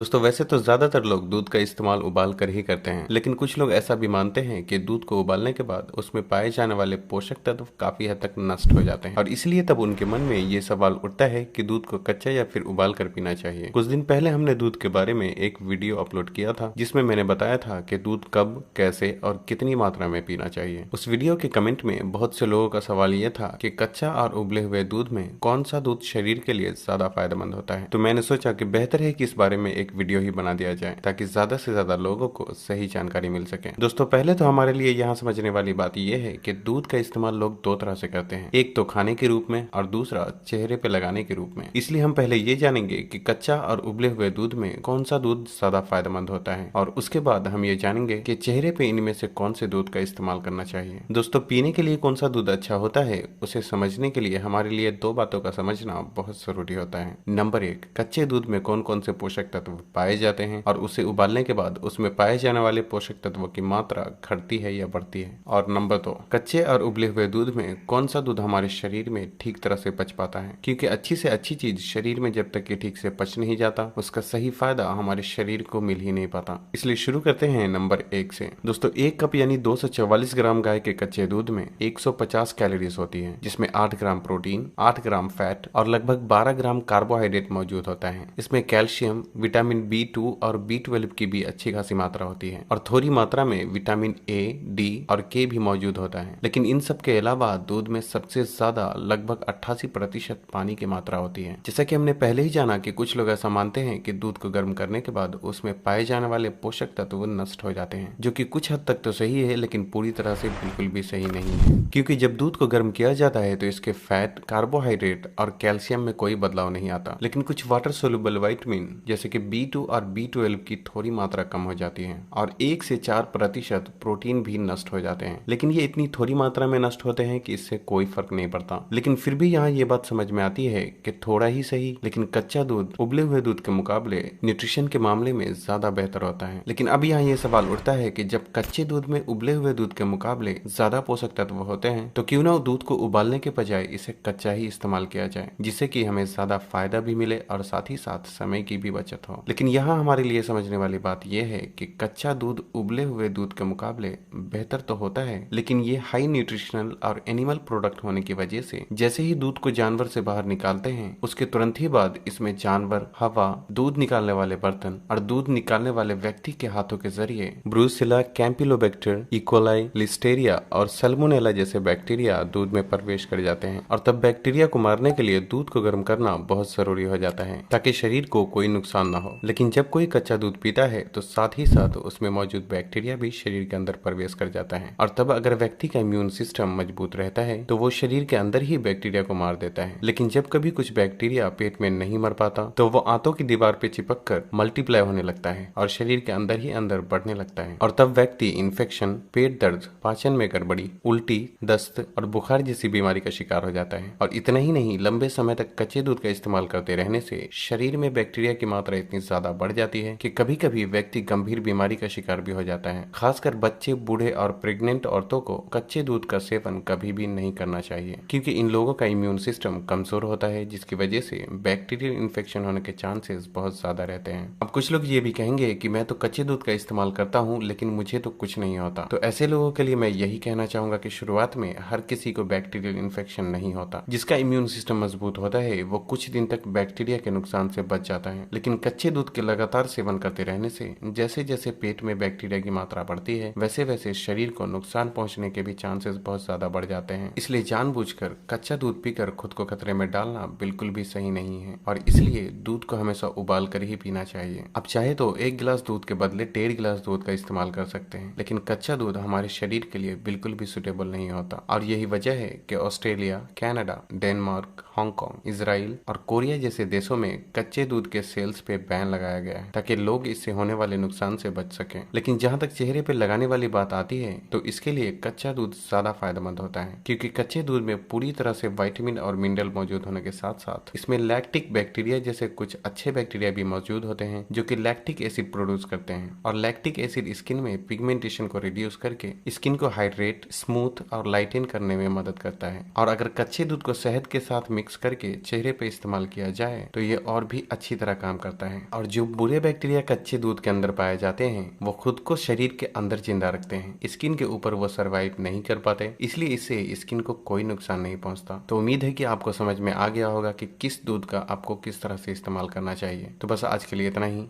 दोस्तों वैसे तो ज्यादातर लोग दूध का इस्तेमाल उबाल कर ही करते हैं, लेकिन कुछ लोग ऐसा भी मानते हैं कि दूध को उबालने के बाद उसमें पाए जाने वाले पोषक तत्व काफी हद तक नष्ट हो जाते हैं और इसलिए तब उनके मन में ये सवाल उठता है कि दूध को कच्चा या फिर उबाल कर पीना चाहिए। कुछ दिन पहले हमने दूध के बारे में एक वीडियो अपलोड किया था जिसमें मैंने बताया था कि दूध कब, कैसे और कितनी मात्रा में पीना चाहिए। उस वीडियो के कमेंट में बहुत से लोगों का सवाल ये था कि कच्चा और उबले हुए दूध में कौन सा दूध शरीर के लिए ज्यादा फायदेमंद होता है। तो मैंने सोचा कि बेहतर है कि इस बारे में एक वीडियो ही बना दिया जाए ताकि ज्यादा से ज्यादा लोगों को सही जानकारी मिल सके। दोस्तों पहले तो हमारे लिए यहाँ समझने वाली बात यह है कि दूध का इस्तेमाल लोग दो तरह से करते हैं, एक तो खाने के रूप में और दूसरा चेहरे पे लगाने के रूप में। इसलिए हम पहले ये जानेंगे कि कच्चा और उबले हुए दूध में कौन सा दूध ज्यादा फायदेमंद होता है और उसके बाद हम ये जानेंगे कि चेहरे पे इनमें से कौन से दूध का इस्तेमाल करना चाहिए। दोस्तों पीने के लिए कौन सा दूध अच्छा होता है उसे समझने के लिए हमारे लिए दो बातों का समझना बहुत जरूरी होता है। नंबर एक, कच्चे दूध में कौन कौन से पोषक तत्व पाए जाते हैं और उसे उबालने के बाद उसमें पाए जाने वाले पोषक तत्वों की मात्रा घटती है या बढ़ती है। और नंबर दो, कच्चे और उबले हुए दूध में कौन सा दूध हमारे शरीर में ठीक तरह से पच पाता है, क्योंकि अच्छी से अच्छी चीज शरीर में जब तक कि ठीक से पच नहीं जाता उसका सही फायदा हमारे शरीर को मिल ही नहीं पाता। इसलिए शुरू करते हैं नंबर एक से। दोस्तों एक कप यानी 244 ग्राम गाय के कच्चे दूध में 150 कैलोरीज होती है, जिसमें 8 ग्राम प्रोटीन, 8 ग्राम फैट और लगभग 12 ग्राम कार्बोहाइड्रेट मौजूद होता है। इसमें कैल्शियम, विटामिन B2 और B12 की भी अच्छी खासी मात्रा होती है और थोड़ी मात्रा में विटामिन A, D और K भी मौजूद होता है। लेकिन इन सब के अलावा दूध में सबसे ज्यादा लगभग 88% पानी की मात्रा होती है। जैसा कि हमने पहले ही जाना कि कुछ लोग ऐसा मानते हैं कि दूध को गर्म करने के बाद उसमें पाए जाने वाले पोषक तत्व नष्ट हो जाते हैं, जो कि कुछ हद तक तो सही है लेकिन पूरी तरह से बिल्कुल भी सही नहीं है, क्योंकि जब दूध को गर्म किया जाता है तो इसके फैट, कार्बोहाइड्रेट और कैल्शियम में कोई बदलाव नहीं आता, लेकिन कुछ वाटर सोल्यूबल विटामिन जैसे कि B2 और B12 की थोड़ी मात्रा कम हो जाती है और 1 से 4% प्रोटीन भी नष्ट हो जाते हैं। लेकिन ये इतनी थोड़ी मात्रा में नष्ट होते हैं कि इससे कोई फर्क नहीं पड़ता। लेकिन फिर भी यहाँ ये बात समझ में आती है कि थोड़ा ही सही लेकिन कच्चा दूध उबले हुए दूध के मुकाबले न्यूट्रिशन के मामले में ज्यादा बेहतर होता है। लेकिन अब यहाँ ये सवाल उठता है कि जब कच्चे दूध में उबले हुए दूध के मुकाबले ज्यादा पोषक तत्व होते हैं तो क्यों ना दूध को उबालने के बजाय इसे कच्चा ही इस्तेमाल किया जाए, जिससे कि हमें ज्यादा फायदा भी मिले और साथ ही साथ समय की भी बचत हो। लेकिन यहाँ हमारे लिए समझने वाली बात यह है कि कच्चा दूध उबले हुए दूध के मुकाबले बेहतर तो होता है, लेकिन ये हाई न्यूट्रिशनल और एनिमल प्रोडक्ट होने की वजह से जैसे ही दूध को जानवर से बाहर निकालते हैं उसके तुरंत ही बाद इसमें जानवर, हवा, दूध निकालने वाले बर्तन और दूध निकालने वाले व्यक्ति के हाथों के जरिए ब्रूसेला, कैम्पिलोबैक्टर, इकोलाई, लिस्टेरिया और सल्मोनेला जैसे बैक्टीरिया दूध में प्रवेश कर जाते हैं और तब बैक्टीरिया को मारने के लिए दूध को गर्म करना बहुत जरूरी हो जाता है ताकि शरीर को कोई नुकसान न हो। लेकिन जब कोई कच्चा दूध पीता है तो साथ ही साथ उसमें मौजूद बैक्टीरिया भी शरीर के अंदर प्रवेश कर जाता है और तब अगर व्यक्ति का इम्यून सिस्टम मजबूत रहता है तो वो शरीर के अंदर ही बैक्टीरिया को मार देता है। लेकिन जब कभी कुछ बैक्टीरिया पेट में नहीं मर पाता तो वो आंतों की दीवार पे चिपक कर मल्टीप्लाई होने लगता है और शरीर के अंदर ही अंदर बढ़ने लगता है और तब व्यक्ति इन्फेक्शन, पेट दर्द, पाचन में गड़बड़ी, उल्टी, दस्त और बुखार जैसी बीमारी का शिकार हो जाता है। और इतना ही नहीं, लंबे समय तक कच्चे दूध का इस्तेमाल करते रहने से शरीर में बैक्टीरिया की मात्रा इतनी ज्यादा बढ़ जाती है कि कभी कभी व्यक्ति गंभीर बीमारी का शिकार भी हो जाता है। खासकर बच्चे, बूढ़े और प्रेग्नेंट औरतों को कच्चे दूध का सेवन कभी भी नहीं करना चाहिए, क्योंकि इन लोगों का इम्यून सिस्टम कमजोर होता है जिसकी वजह से बैक्टीरियल इन्फेक्शन होने के चांसेस बहुत ज्यादा रहते हैं। अब कुछ लोग ये भी कहेंगे कि मैं तो कच्चे दूध का इस्तेमाल करता हूँ लेकिन मुझे तो कुछ नहीं होता। तो ऐसे लोगों के लिए मैं यही कहना चाहूंगा कि शुरुआत में हर किसी को बैक्टीरियल इन्फेक्शन नहीं होता। जिसका इम्यून सिस्टम मजबूत होता है वो कुछ दिन तक बैक्टीरिया के नुकसान से बच जाता है। लेकिन कच्चे दूध के लगातार सेवन करते रहने से जैसे जैसे पेट में बैक्टीरिया की मात्रा बढ़ती है वैसे वैसे शरीर को नुकसान पहुंचने के भी चांसेस बहुत ज्यादा बढ़ जाते हैं। इसलिए जानबूझकर कच्चा दूध पीकर खुद को खतरे में डालना बिल्कुल भी सही नहीं है और इसलिए दूध को हमेशा उबाल कर ही पीना चाहिए। अब चाहे तो 1 गिलास दूध के बदले 1.5 गिलास दूध का इस्तेमाल कर सकते हैं, लेकिन कच्चा दूध हमारे शरीर के लिए बिल्कुल भी सुटेबल नहीं होता। और यही वजह है कि Australia, Canada, Denmark, Hong Kong, Israel और कोरिया जैसे देशों में कच्चे दूध के सेल्स पे बैन लगाया गया है ताकि लोग इससे होने वाले नुकसान से बच सकें। लेकिन जहां तक चेहरे पे लगाने वाली बात आती है तो इसके लिए कच्चा दूध ज्यादा फायदेमंद होता है, क्योंकि कच्चे दूध में पूरी तरह से विटामिन और मिनरल मौजूद होने के साथ साथ इसमें लैक्टिक बैक्टीरिया जैसे कुछ अच्छे बैक्टीरिया भी मौजूद होते हैं जो कि लैक्टिक एसिड प्रोड्यूस करते हैं और लैक्टिक एसिड स्किन में पिगमेंटेशन को रिड्यूस करके स्किन को हाइड्रेट, स्मूथ और लाइटन करने में मदद करता है। और अगर कच्चे दूध को शहद के साथ मिक्स करके चेहरे पे इस्तेमाल किया जाए तो ये और भी अच्छी तरह काम करता है। और जो बुरे बैक्टीरिया कच्चे दूध के अंदर पाए जाते हैं वो खुद को शरीर के अंदर जिंदा रखते हैं, स्किन के ऊपर वो सरवाइव नहीं कर पाते, इसलिए इससे स्किन को कोई नुकसान नहीं पहुंचता। तो उम्मीद है कि आपको समझ में आ गया होगा कि किस दूध का आपको किस तरह से इस्तेमाल करना चाहिए। तो बस आज के लिए इतना ही।